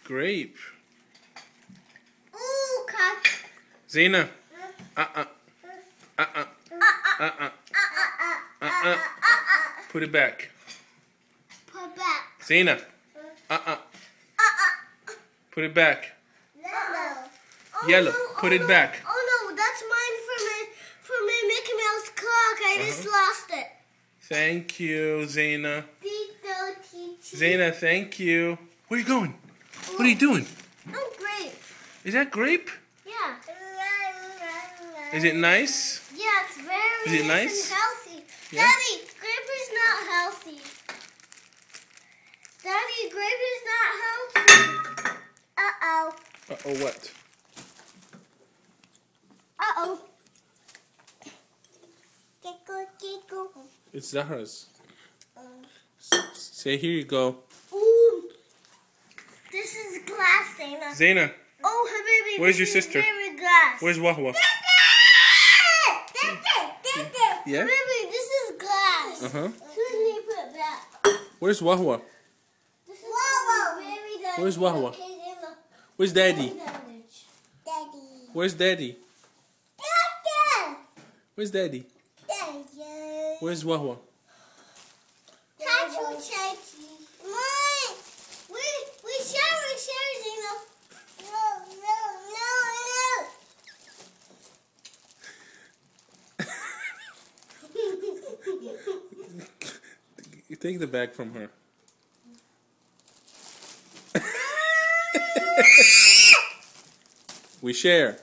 grape. Ooh, cut. Zena. Put it back. Put back. Zena. Put it back. Yellow. Yellow. Put it back. Oh no, that's mine for my Mickey Mouse clock. I just lost it. Thank you, Zena. Tito. Zena, thank you. Where are you going? What are you doing? Oh, great. Is that grape? Yeah. Is it nice? Yeah, it's very Is it nice? and healthy. Yeah? Daddy, grape is not healthy. Daddy, grape is not healthy. Uh-oh. Uh-oh, what? Uh-oh. Tickle. It's Zahra's. Say, here you go. Ooh. This is glass, Zena. Zena, Oh, Habibi. Where's this your is sister? very glass. where's Wahwa? Yeah? Habibi, this is glass. Uh-huh. Shouldn't you put it back? Where's Wahwa? This is very good. Where's Wahwa? Okay, Zena. Where's Daddy? Daddy. Where's Daddy? Daddy. Where's Daddy? Daddy. Where's Wahwa? Chachi. Mine. We share, Zena. Take the bag from her. We share.